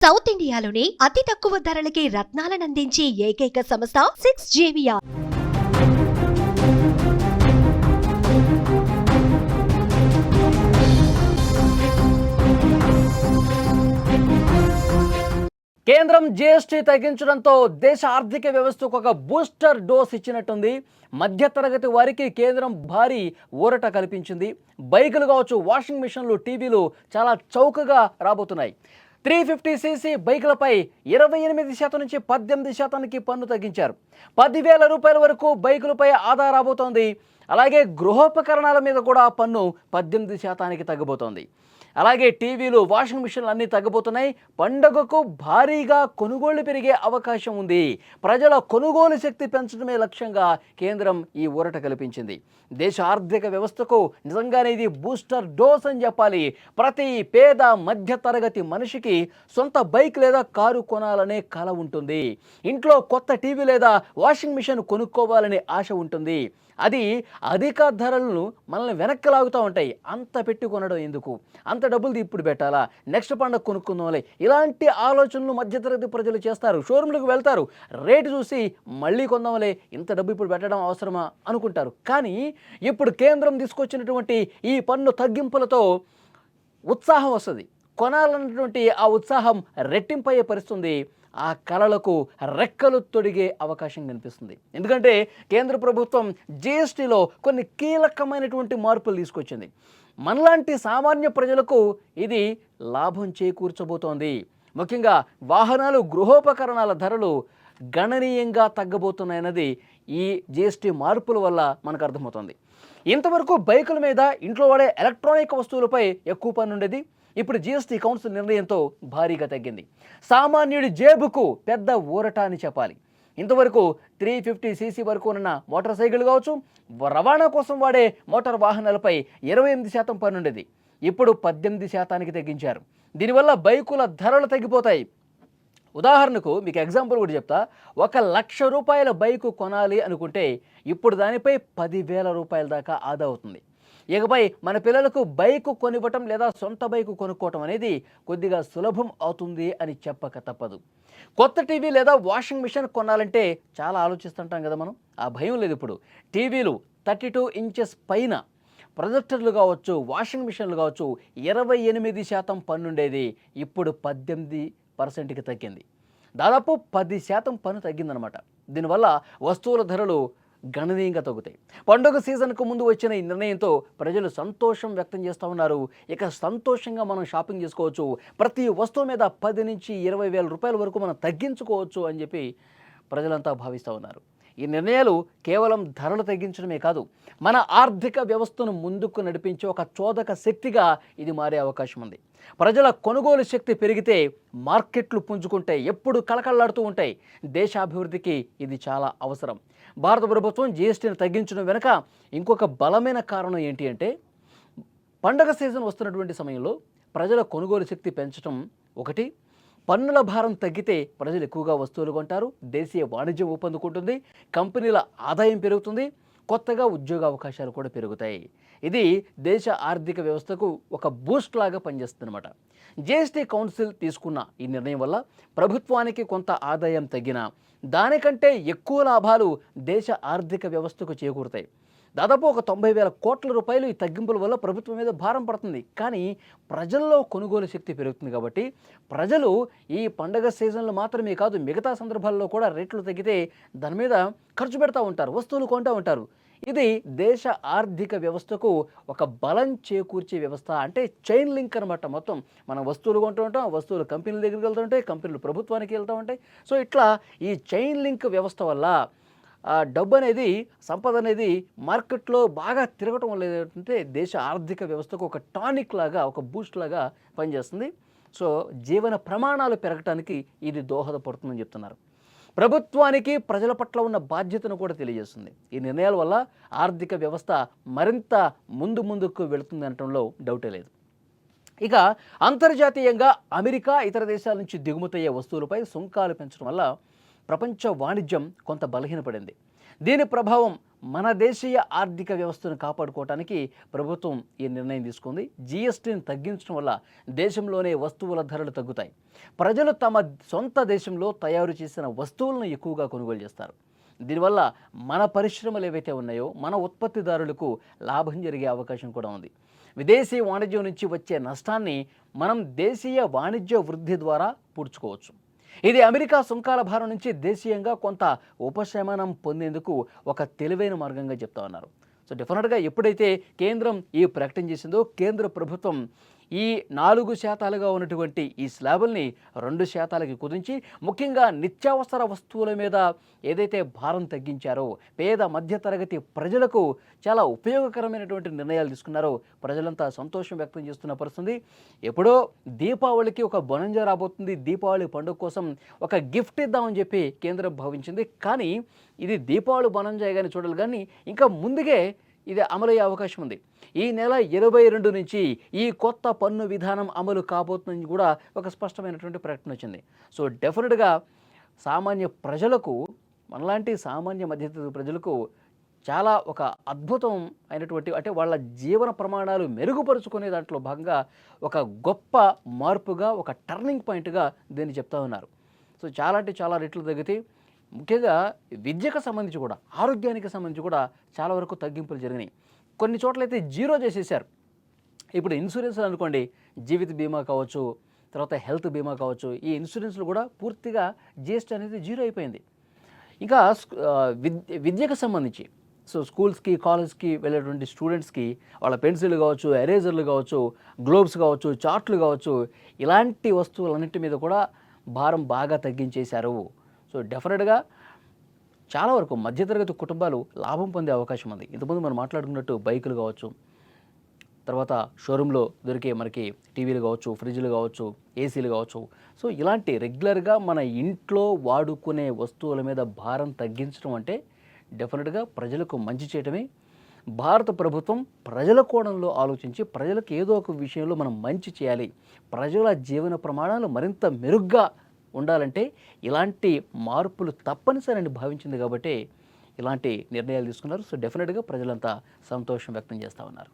South ఇండియాలోని అతి తక్కువ ధరలకి రత్నాలనందించే ఏకైక సంస్థ 6JVR. కేంద్రం జీఎస్టీ తగ్గించడంతో దేశ ఆర్థిక వ్యవస్థకు ఒక బూస్టర్ డోస్ ఇచ్చినట్టుంది. మధ్యతరగతి వారికి కేంద్రం భారీ ఊరట కల్పించింది. బైకులు కావచ్చు, వాషింగ్ మిషన్లు, టీవీలు చాలా చౌకగా రాబోతున్నాయి. 350cc బైకులపై 28% నుంచి 18% పన్ను తగ్గించారు. 10,000 రూపాయల వరకు బైకులపై ఆదా రాబోతోంది. అలాగే గృహోపకరణాల మీద కూడా పన్ను 18% తగ్గబోతోంది. అలాగే టీవీలు, వాషింగ్ మిషన్లు అన్నీ తగ్గబోతున్నాయి. పండుగకు భారీగా కొనుగోళ్లు పెరిగే అవకాశం ఉంది. ప్రజల కొనుగోలు శక్తి పెంచడమే లక్ష్యంగా కేంద్రం ఈ ఊరట కల్పించింది. దేశ ఆర్థిక వ్యవస్థకు నిజంగానే ఇది బూస్టర్ డోస్ అని చెప్పాలి. ప్రతి పేద మధ్య తరగతి మనిషికి సొంత బైక్ లేదా కారు కొనాలనే కల ఉంటుంది. ఇంట్లో కొత్త టీవీ లేదా వాషింగ్ మిషన్ కొనుక్కోవాలనే ఆశ ఉంటుంది. అది అధిక ధరలను మనల్ని వెనక్కి లాగుతూ ఉంటాయి. అంత పెట్టి కొనడం ఎందుకు, అంత డబ్బులు ఇప్పుడు పెట్టాలా, నెక్స్ట్ పండుగ కొనుక్కుందాంలే, ఇలాంటి ఆలోచనలు మధ్యతరగతి ప్రజలు చేస్తారు. షోరూమ్లకు వెళ్తారు, రేటు చూసి మళ్ళీ కొందాంలే, ఇంత డబ్బు ఇప్పుడు పెట్టడం అవసరమా అనుకుంటారు. కానీ ఇప్పుడు కేంద్రం తీసుకొచ్చినటువంటి ఈ పన్ను తగ్గింపులతో ఉత్సాహం వస్తుంది. కొనాలన్నటువంటి ఆ ఉత్సాహం రెట్టింపయ్యే పరిస్థితుంది. ఆ కళలకు రెక్కలు తొడిగే అవకాశం కనిపిస్తుంది. ఎందుకంటే కేంద్ర ప్రభుత్వం జీఎస్టీలో కొన్ని కీలకమైనటువంటి మార్పులు తీసుకొచ్చింది. మనలాంటి సామాన్య ప్రజలకు ఇది లాభం చేకూర్చబోతోంది. ముఖ్యంగా వాహనాలు, గృహోపకరణాల ధరలు గణనీయంగా తగ్గబోతున్నాయన్నది ఈ జీఎస్టీ మార్పుల వల్ల మనకు అర్థమవుతుంది. ఇంతవరకు బైకుల మీద, ఇంట్లో వాడే ఎలక్ట్రానిక్ వస్తువులపై ఎక్కువ పన్ను ఉండేది. ఇప్పుడు జీఎస్టీ కౌన్సిల్ నిర్ణయంతో భారీగా తగ్గింది. సామాన్యుడి జేబుకు పెద్ద ఊరట అని చెప్పాలి. ఇంతవరకు 350cc వరకు ఉన్న మోటార్ సైకిల్ కావచ్చు, రవాణా కోసం వాడే మోటార్ వాహనాలపై 28% పన్ను ఉండేది. ఇప్పుడు 18% తగ్గించారు. దీనివల్ల బైకుల ధరలు తగ్గిపోతాయి. ఉదాహరణకు మీకు ఎగ్జాంపుల్ కూడా చెప్తా. 1,00,000 రూపాయల బైకు కొనాలి అనుకుంటే ఇప్పుడు దానిపై 10,000 రూపాయల దాకా ఆదా అవుతుంది. ఇకపై మన పిల్లలకు బైకు కొనివ్వటం లేదా సొంత బైకు కొనుక్కోవటం అనేది కొద్దిగా సులభం అవుతుంది అని చెప్పక తప్పదు. కొత్త టీవీ లేదా వాషింగ్ మిషన్ కొనాలంటే చాలా ఆలోచిస్తుంటాం కదా మనం. ఆ భయం లేదు ఇప్పుడు. టీవీలు 32 ఇంచెస్ పైన, ప్రొజెక్టర్లు కావచ్చు, వాషింగ్ మిషన్లు కావచ్చు, 28% పన్నుండేది ఇప్పుడు 18%కి తగ్గింది. దాదాపు 10% పన్ను తగ్గిందనమాట. దీనివల్ల వస్తువుల ధరలు గణనీయంగా తగ్గుతాయి. పండుగ సీజన్కు ముందు వచ్చిన ఈ నిర్ణయంతో ప్రజలు సంతోషం వ్యక్తం చేస్తూ ఉన్నారు. ఇక సంతోషంగా మనం షాపింగ్ చేసుకోవచ్చు. ప్రతి వస్తువు మీద 10 నుంచి 20,000 రూపాయల వరకు మనం తగ్గించుకోవచ్చు అని చెప్పి ప్రజలంతా భావిస్తూ ఉన్నారు. ఈ నిర్ణయాలు కేవలం ధరలు తగ్గించడమే కాదు, మన ఆర్థిక వ్యవస్థను ముందుకు నడిపించే ఒక చోదక శక్తిగా ఇది మారే అవకాశం ఉంది. ప్రజల కొనుగోలు శక్తి పెరిగితే మార్కెట్లు పుంజుకుంటాయి, ఎప్పుడు కళకళలాడుతూ ఉంటాయి. దేశాభివృద్ధికి ఇది చాలా అవసరం. భారత ప్రభుత్వం జీఎస్టీని తగ్గించడం వెనుక ఇంకొక బలమైన కారణం ఏంటి అంటే, పండగ సీజన్ వస్తున్నటువంటి సమయంలో ప్రజల కొనుగోలు శక్తి పెంచడం ఒకటి. పన్నుల భారం తగ్గితే ప్రజలు ఎక్కువగా వస్తువులు కొంటారు, దేశీయ వాణిజ్యం ఊపందుకుంటుంది, కంపెనీల ఆదాయం పెరుగుతుంది, కొత్తగా ఉద్యోగ అవకాశాలు కూడా పెరుగుతాయి. ఇది దేశ ఆర్థిక వ్యవస్థకు ఒక బూస్ట్ లాగా పనిచేస్తుందన్నమాట. జీఎస్టీ కౌన్సిల్ తీసుకున్న ఈ నిర్ణయం వల్ల ప్రభుత్వానికి కొంత ఆదాయం తగ్గినా దానికంటే ఎక్కువ లాభాలు దేశ ఆర్థిక వ్యవస్థకు చేకూరుతాయి. దాదాపు ఒక 90,000 కోట్ల రూపాయలు ఈ తగ్గింపుల వల్ల ప్రభుత్వం మీద భారం పడుతుంది. కానీ ప్రజల్లో కొనుగోలు శక్తి పెరుగుతుంది కాబట్టి ప్రజలు ఈ పండగ సీజన్లో మాత్రమే కాదు, మిగతా సందర్భాల్లో కూడా రేట్లు తగ్గితే దాని మీద ఖర్చు పెడతా ఉంటారు, వస్తువులు కొంటూ ఉంటారు. ఇది దేశ ఆర్థిక వ్యవస్థకు ఒక బలం చేకూర్చే వ్యవస్థ. అంటే చైన్ లింక్ అనమాట. మొత్తం మనం వస్తువులు కొంటూ ఉంటాం, వస్తువులు కంపెనీల దగ్గరికి వెళ్తూ ఉంటాయి, కంపెనీలు ప్రభుత్వానికి వెళ్తూ ఉంటాయి. సో ఇట్లా ఈ చైన్ లింక్ వ్యవస్థ వల్ల డబ్బు అనేది, సంపద అనేది మార్కెట్లో బాగా తిరగటం వల్ల ఏంటంటే దేశ ఆర్థిక వ్యవస్థకు ఒక టానిక్ లాగా, ఒక బూస్ట్ లాగా పనిచేస్తుంది. సో జీవన ప్రమాణాలు పెరగటానికి ఇది దోహదపడుతుందని చెప్తున్నారు. ప్రభుత్వానికి ప్రజల పట్ల ఉన్న బాధ్యతను కూడా తెలియజేస్తుంది. ఈ నిర్ణయాల వల్ల ఆర్థిక వ్యవస్థ మరింత ముందుకు వెళుతుంది అనటంలో డౌటే లేదు. ఇక అంతర్జాతీయంగా అమెరికా, ఇతర దేశాల నుంచి దిగుమతయ్యే వస్తువులపై సుంకాలు పెంచడం వల్ల ప్రపంచ వాణిజ్యం కొంత బలహీనపడింది. దీని ప్రభావం మన దేశీయ ఆర్థిక వ్యవస్థను కాపాడుకోవడానికి ప్రభుత్వం ఈ నిర్ణయం తీసుకుంది. జీఎస్టీని తగ్గించడం వల్ల దేశంలోనే వస్తువుల ధరలు తగ్గుతాయి. ప్రజలు తమ సొంత దేశంలో తయారు చేసిన వస్తువులను ఎక్కువగా కొనుగోలు చేస్తారు. దీనివల్ల మన పరిశ్రమలు ఏవైతే ఉన్నాయో మన ఉత్పత్తిదారులకు లాభం జరిగే అవకాశం కూడా ఉంది. విదేశీ వాణిజ్యం నుంచి వచ్చే నష్టాన్ని మనం దేశీయ వాణిజ్య వృద్ధి ద్వారా పూడ్చుకోవచ్చు. ఇది అమెరికా సుంకాల భారం నుంచి దేశీయంగా కొంత ఉపశమనం పొందేందుకు ఒక తెలివైన మార్గంగా చెప్తా ఉన్నారు. సో డెఫినెట్గా ఎప్పుడైతే కేంద్రం ఈ ప్రకటన చేసిందో కేంద్ర ప్రభుత్వం ఈ 4% ఉన్నటువంటి ఈ స్లాబుల్ని 2% కుదించి ముఖ్యంగా నిత్యావసర వస్తువుల మీద ఏదైతే భారం తగ్గించారో పేద మధ్యతరగతి ప్రజలకు చాలా ఉపయోగకరమైనటువంటి నిర్ణయాలు తీసుకున్నారో ప్రజలంతా సంతోషం వ్యక్తం చేస్తున్న పరిస్థితి. ఎప్పుడో దీపావళికి ఒక బొనంజ రాబోతుంది, దీపావళి పండుగ కోసం ఒక గిఫ్ట్ ఇద్దామని చెప్పి కేంద్రం భావించింది. కానీ ఇది దీపావళి బొనంజాయి కానీ చూడాలి, కానీ ఇంకా ముందుగే ఇది అమలయ్యే అవకాశం ఉంది. ఈ నెల 22 నుంచి ఈ కొత్త పన్ను విధానం అమలు కాబోతుందని కూడా ఒక స్పష్టమైనటువంటి ప్రకటన వచ్చింది. సో డెఫినెట్గా సామాన్య ప్రజలకు, మనలాంటి సామాన్య మధ్యతరగతి ప్రజలకు చాలా ఒక అద్భుతం అయినటువంటి, అంటే వాళ్ళ జీవన ప్రమాణాలు మెరుగుపరుచుకునే దాంట్లో భాగంగా ఒక గొప్ప మార్పుగా, ఒక టర్నింగ్ పాయింట్గా దీన్ని చెప్తా ఉన్నారు. సో చాలా అంటే చాలా రెట్లు తగ్గితే ముఖ్యంగా విద్యకు సంబంధించి కూడా, ఆరోగ్యానికి సంబంధించి కూడా చాలా వరకు తగ్గింపులు జరిగినాయి. కొన్ని చోట్లయితే జీరో చేసేసారు. ఇప్పుడు ఇన్సూరెన్స్లు అనుకోండి, జీవిత బీమా కావచ్చు, తర్వాత హెల్త్ బీమా కావచ్చు, ఈ ఇన్సూరెన్స్లు కూడా పూర్తిగా జీఎస్టీ అనేది జీరో అయిపోయింది. ఇంకా విద్యకు సంబంధించి సో స్కూల్స్కి కాలేజ్కి వెళ్ళేటువంటి స్టూడెంట్స్కి వాళ్ళ పెన్సిల్ కావచ్చు, ఎరేజర్లు కావచ్చు, గ్లోబ్స్ కావచ్చు, చార్ట్లు కావచ్చు, ఇలాంటి వస్తువులన్నింటి మీద కూడా భారం బాగా తగ్గించేశారు. సో డెఫినెట్గా చాలా వరకు మధ్యతరగతి కుటుంబాలు లాభం పొందే అవకాశం ఉంది. ఇంతకుముందు మనం మాట్లాడుకున్నట్టు బైకులు కావచ్చు, తర్వాత షోరూంలో దొరికే మనకి టీవీలు కావచ్చు, ఫ్రిడ్జ్లు కావచ్చు, ఏసీలు కావచ్చు. సో ఇలాంటి రెగ్యులర్గా మన ఇంట్లో వాడుకునే వస్తువుల మీద భారం తగ్గించడం అంటే డెఫినెట్గా ప్రజలకు మంచి చేయటమే. భారత ప్రభుత్వం ప్రజల కోణంలో ఆలోచించి ప్రజలకు ఏదో ఒక విషయంలో మనం మంచి చేయాలి, ప్రజల జీవన ప్రమాణాలు మరింత మెరుగ్గా ఉండాలంటే ఇలాంటి మార్పులు తప్పనిసరిని భావించింది కాబట్టి ఇలాంటి నిర్ణయాలు తీసుకున్నారు. సో డెఫినెట్గా ప్రజలంతా సంతోషం వ్యక్తం చేస్తూ ఉన్నారు.